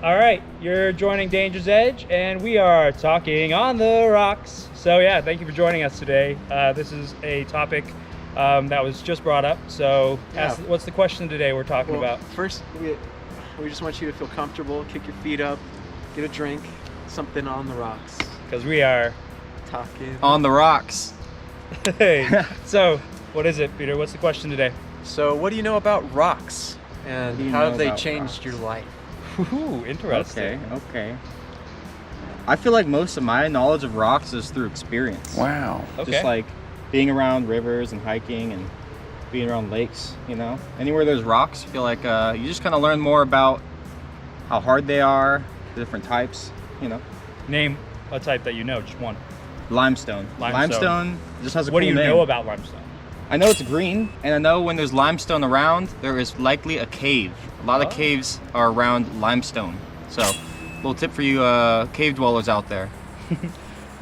All right, you're joining Danger's Edge, and we are talking on the rocks. So yeah, thank you for joining us today. This is a topic that was just brought up. So what's the question today we're talking about? First, we just want you to feel comfortable, kick your feet up, get a drink, something on the rocks. Because we are talking on the rocks. Hey, so what is it, Peter? What's the question today? So what do you know about rocks, and how have they changed your life? Ooh, interesting. Okay. I feel like most of my knowledge of rocks is through experience. Wow. Okay. Just like being around rivers and hiking and being around lakes, you know? Anywhere there's rocks, I feel like you just kind of learn more about how hard they are, the different types, you know? Name a type that you know, just one. Limestone. Limestone just has a cool name. What do you know about limestone? I know it's green, and I know when there's limestone around, there is likely a cave. A lot of caves are around limestone. So, little tip for you cave dwellers out there.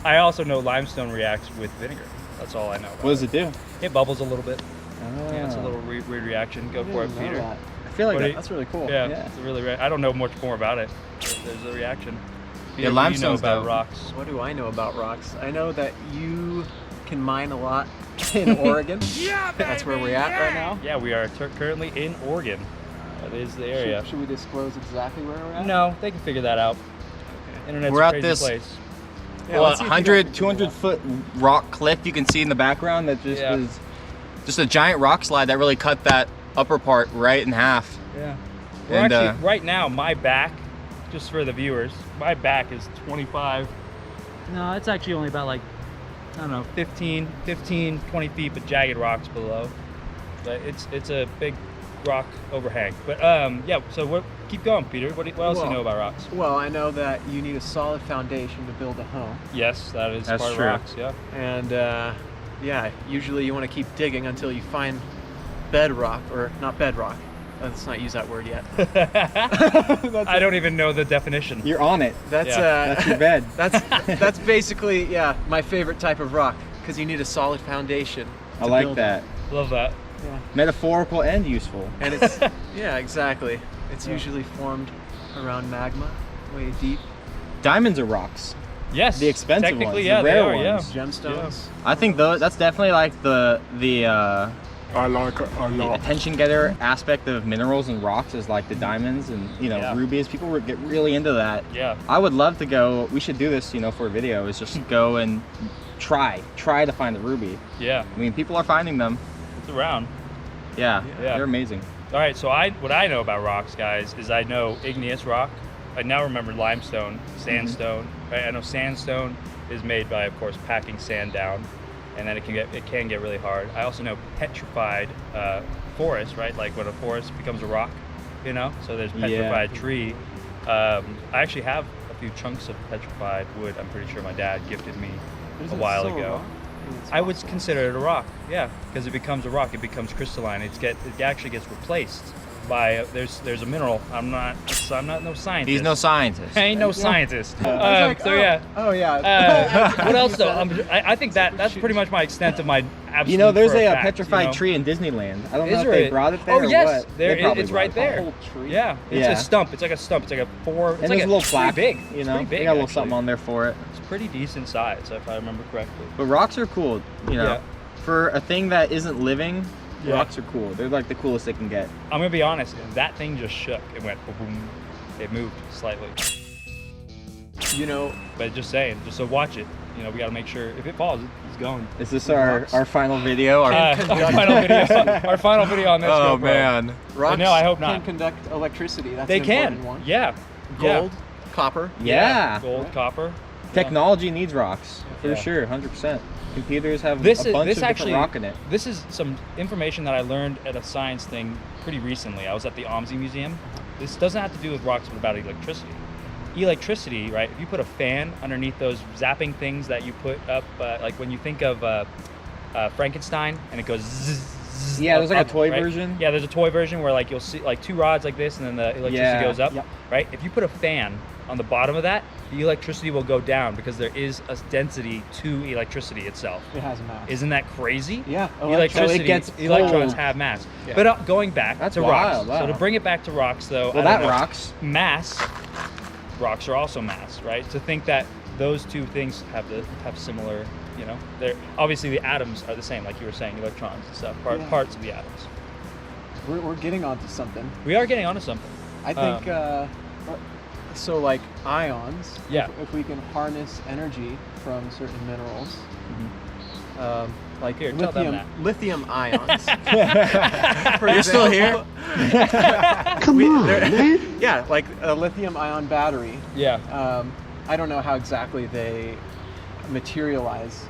I also know limestone reacts with vinegar. That's all I know about What does it do? It bubbles a little bit. Oh. Yeah, it's a little weird reaction. Go for it, Peter. I feel like That's really cool. Yeah, it's a really. I don't know much more about it. But there's a reaction. Peter, Yeah, what do you know limestone's about dope. rocks. What do I know about rocks? I know that you can mine a lot in Oregon. That's where we're at right now. Yeah, we are currently in Oregon. That is the area. Should we disclose exactly where we're at? No, they can figure that out. Internet's We're a at crazy this- place. Yeah, well, let's see if you 100, don't- 200 foot rock cliff you can see in the background that just Yeah. was just a giant rock slide that really cut that upper part right in half. Yeah. We're And, actually, right now, my back, just for the viewers, my back is 25. No, it's actually only about like, I don't know, 15, 20 feet, but jagged rocks below. But it's a big rock overhang. But yeah, so keep going, Peter. What else do you know about rocks? Well, I know that you need a solid foundation to build a home. Yes, that is That's part true. of rocks, yeah. And yeah, usually you want to keep digging until you find bedrock, or not bedrock. Let's not use that word yet. I don't even know the definition. You're on it. That's That's your bed. that's basically my favorite type of rock, because you need a solid foundation. I to like build that. Love that. on. Yeah. Metaphorical and useful. And it's yeah, exactly. It's usually formed around magma, way deep. Diamonds are rocks. Yes. The expensive technically, ones, yeah, the they rare are, yeah. ones. Gemstones. I think that's definitely like the I like it a lot. attention getter aspect of minerals and rocks is like the diamonds and Yeah. rubies. People get really into that. Yeah. I would love to go. We should do this, for a video. Is just go and try to find the ruby. Yeah. I mean, people are finding them. It's around. Yeah, Yeah. they're amazing. All right, so what I know about rocks, guys, is I know igneous rock. I now remember limestone, sandstone. Right? I know sandstone is made by, of course, packing sand down, and then it can get really hard. I also know petrified forest, right? Like when a forest becomes a rock, So there's petrified tree. I actually have a few chunks of petrified wood. I'm pretty sure my dad gifted me a while ago. I would consider it a rock, yeah, because it becomes a rock. It becomes crystalline. It actually gets replaced by there's a mineral. I'm not no scientist. He's no scientist. I ain't no scientist. So yeah. Oh yeah. What else though? I think that's pretty much my extent of my absolute. There's for a fact, petrified tree in Disneyland. I don't Is know if there they a- brought it there Oh or yes, what. there They probably it's brought right it there. there. Whole tree. Yeah, it's Yeah. a stump. It's like a stump. It's like a four. It's And like there's a little it's flap. pretty big. They It's got pretty big, a little actually. something on there for it. It's pretty decent size, if I remember correctly. But rocks are cool, Yeah. For a thing that isn't living, Yeah. rocks are cool. They're like the coolest they can get. I'm gonna be honest. That thing just shook. It went boom. It moved slightly. But just saying, just so watch it. We gotta make sure if it falls, it's going. Is this our final video? Our final video on this. Oh GoPro. man. Rocks no, I hope can not. conduct electricity. That's They an can. important one. Yeah. Gold, copper. Yeah. Gold, copper. Technology needs rocks for Yeah. sure, 100%. Computers have This a bunch of actually different rock in it. This is some information that I learned at a science thing pretty recently. I was at the OMSI Museum. This doesn't have to do with rocks, but about electricity. Electricity, right? If you put a fan underneath those zapping things that you put up, like when you think of Frankenstein, and it goes zzz, zzz, Yeah, there's like a up, toy right? version. Yeah, there's a toy version where like you'll see like two rods like this, and then the electricity Yeah. goes up, Yep. right? If you put a fan on the bottom of that, the electricity will go down because there is a density to electricity itself. It has a mass. Isn't that crazy? Yeah. Electricity, So it gets electrons pulled. have mass. Yeah. But going back That's to rocks. wild, wow. So to bring it back to rocks, though, Well, I don't that know. rocks. Mass rocks are also mass, right? To think that those two things have similar, you know, they're obviously the atoms are the same, like you were saying, electrons and stuff, parts of the atoms. We're getting onto something. We are getting onto something. I think so. Like ions. Yeah. If we can harness energy from certain minerals, like Here, tell them lithium ions. You're still here? Come on, man. Yeah, like a lithium ion battery. Yeah. I don't know how exactly they materialize.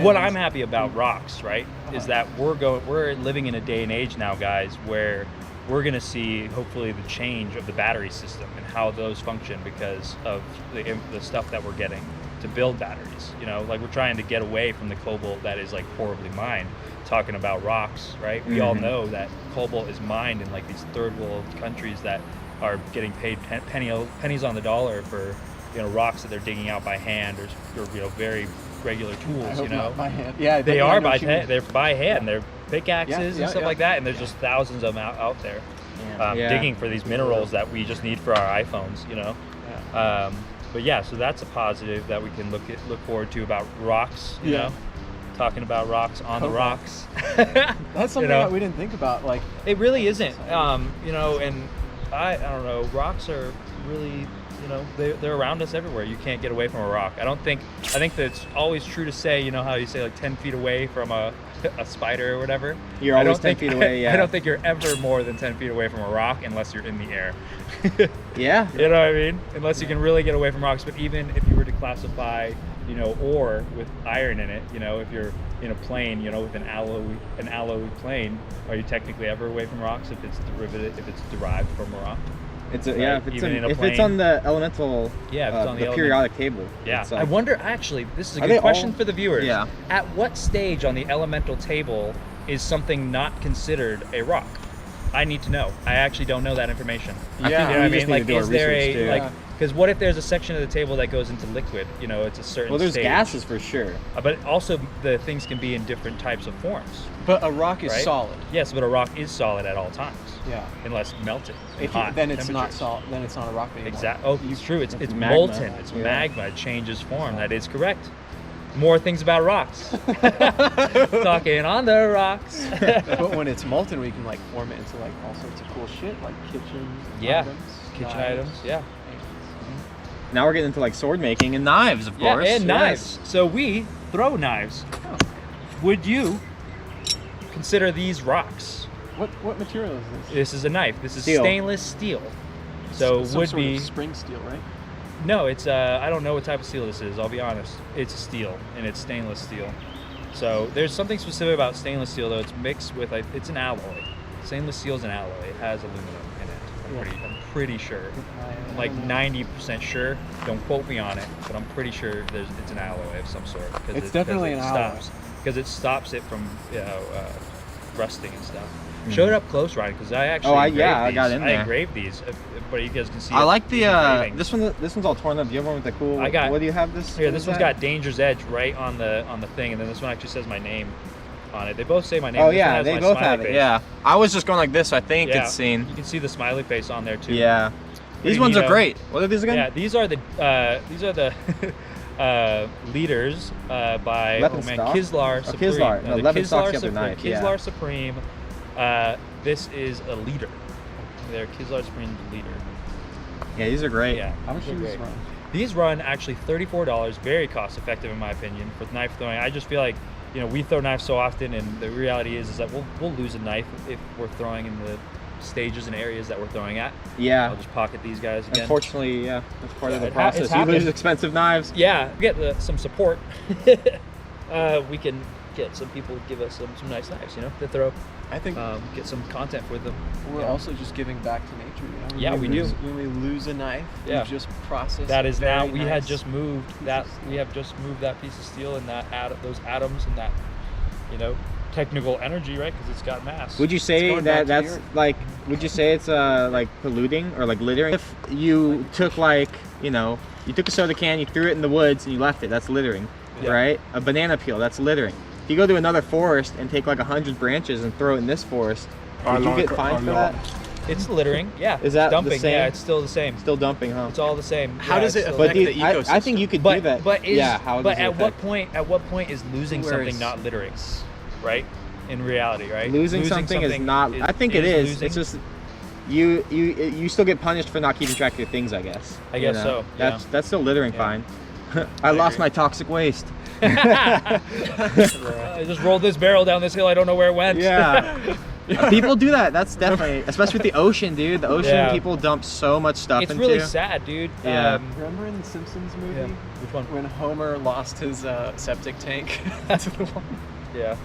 What I'm happy about rocks, right, is that we're living in a day and age now, guys, where we're going to see hopefully the change of the battery system and how those function because of the stuff that we're getting to build batteries. You know, like we're trying to get away from the cobalt that is like horribly mined. Talking about rocks, right? We all know that cobalt is mined in like these third world countries that are getting paid pennies on the dollar for, you know, rocks that they're digging out by hand or you know, very regular tools, you know. Not by hand. Yeah, they are by hand. They're by hand. They're pickaxes and stuff like that, and there's just thousands of them out there digging for these minerals that we just need for our iPhones, you know. But yeah, so that's a positive that we can look forward to about rocks, you know. Talking about rocks on the rocks. That's something that we didn't think about. Like it really isn't, you know. And I don't know. Rocks are really, you know, they're around us everywhere. You can't get away from a rock. I think that it's always true to say, you know, how you say like 10 feet away from a spider or whatever. You're always 10 feet away. Yeah. I don't think you're ever more than 10 feet away from a rock unless you're in the air. Yeah. You know what I mean? Unless you can really get away from rocks. But even if you were to classify, you know, ore with iron in it, you know, if you're in a plane, you know, with an alloy plane, are you technically ever away from rocks if it's derived from a rock? It's right? yeah. If it's on the elemental, if it's on the periodic table. Yeah. I wonder. Actually, this is a good question for the viewers. Yeah. At what stage on the elemental table is something not considered a rock? I need to know. I actually don't know that information. Yeah. You know what I mean? Like, is there like? Because what if there's a section of the table that goes into liquid? You know, it's a certain. Well, there's stage. gases for sure. But also the things can be in different types of forms. But a rock is solid. Yes, but a rock is solid at all times. Yeah. Unless melted. Then it's not solid. Then it's not a rock anymore. Exactly. Oh, it's true. It's magma. molten. It's magma. It changes form. That is correct. More things about rocks. Talking on the rocks. But when it's molten, we can like form it into like all sorts of cool shit, like kitchen items. Kitchen items. Yeah. Now we're getting into like sword making and knives, of course. Yeah, and knives. So we throw knives. Oh. Would you consider these rocks? What material is this? This is a knife. This is steel. Stainless steel. So Some would sort be of spring steel, right? No, it's I don't know what type of steel this is. I'll be honest. It's steel and it's stainless steel. So there's something specific about stainless steel though. It's mixed with it's an alloy. Stainless steel is an alloy. It has aluminum in it. I'm pretty sure. I'm like 90% sure. Don't quote me on it, but I'm pretty sure it's an alloy of some sort. It's definitely an alloy. Because it stops it from rusting and stuff. Show it up close, Ryan, because I actually I got in there. I engraved these, but you guys can see. I like these the engravings. this one's all torn up. Do you have one with the cool? I got. What do you have this? Here, this one's got Danger's Edge right on the thing, and then this one actually says my name on it. They both say my name. Oh this yeah, one has they my both smiley have it. face. Yeah, I was just going like this. I think Yeah. it's seen. You can see the smiley face on there too. Yeah, these ones are great. What are these again? Yeah, these are the leaders by Kislar Supreme. Kislar. No, the Levenstock's the other Supreme. knife. Yeah. Kislar Supreme. This is a leader. They're Kislar Supreme leader. Yeah, these are great. Yeah. How much do these run? These run actually $34, very cost effective in my opinion for knife throwing. I just feel like, you know, we throw knives so often, and the reality is that we'll lose a knife if we're throwing in the stages and areas that we're throwing at. Yeah. I'll just pocket these guys again. Unfortunately, yeah, that's part of the it's process. You happened. lose expensive knives. Yeah, get some support. We can get some people to give us some nice knives, you know, to throw. I think Get some content with them. we're also just giving back to nature. You know? Yeah, we do. When we lose a knife, Yeah. we just process. That is now. very We nice had just moved that. piece of We have just moved that piece of steel and those atoms and that, you know, technical energy, right? Because it's got mass. Would you say going back that to the that's earth. like? Would you say it's like polluting or like littering? If you took like, you know, you took a soda can, you threw it in the woods, and you left it, that's littering, Yeah. right? A banana peel, that's littering. If you go to another forest and take like 100 branches and throw it in this forest, would you get fined for that? It's littering. Yeah. Is that the dumping? same? Yeah, it's still the same. Still dumping, huh? It's all the same. How Yeah, does it's it still affect the But same. the dude, I think ecosystem? you could do But that. but is yeah, how but does it at what affect? point is losing Where something is- not littering, right? In reality, right? Losing something is not. I think it is. losing. It's just you still get punished for not keeping track of your things. I guess. I guess so, yeah. That's still littering Yeah. fine. I lost my toxic waste. I just rolled this barrel down this hill. I don't know where it went. Yeah. People do that. That's definitely, especially with the ocean, dude. The ocean, Yeah. people dump so much stuff It's into. really sad, dude. Yeah. Remember in the Simpsons movie Yeah. Which one? when Homer lost his septic tank to the water? Yeah.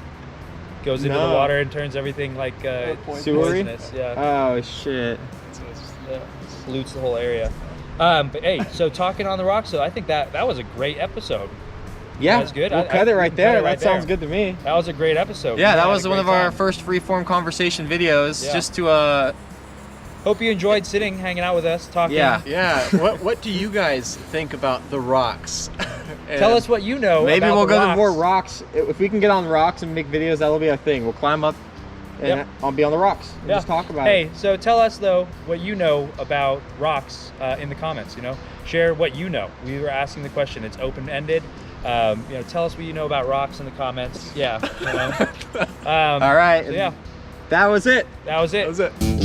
Goes into the No. water and turns everything like poisonous. Sewery? poisonous. Yeah. Oh shit. So it's just- Yeah. Pollutes the whole area. But hey, so talking on the rocks, so I think that was a great episode. Yeah. That's good. We'll I- cut it we right can cut there. it right That sounds there. good to me. That was a great episode. Yeah, We that had was a one of great our time. first free-form conversation videos. Yeah. Just to Hope you enjoyed sitting, hanging out with us, talking. Yeah. Yeah. what do you guys think about the rocks? Tell us what you know. maybe about we'll the go to rocks. more rocks. If we can get on rocks and make videos, that'll be a thing. We'll climb up and Yep. I'll be on the rocks and Yeah. just talk about Hey, it. so tell us though what you know about rocks in the comments. Share what you know. We were asking the question. It's open-ended. Tell us what you know about rocks in the comments. Yeah. All right. So yeah, That was it. that was it. That was it.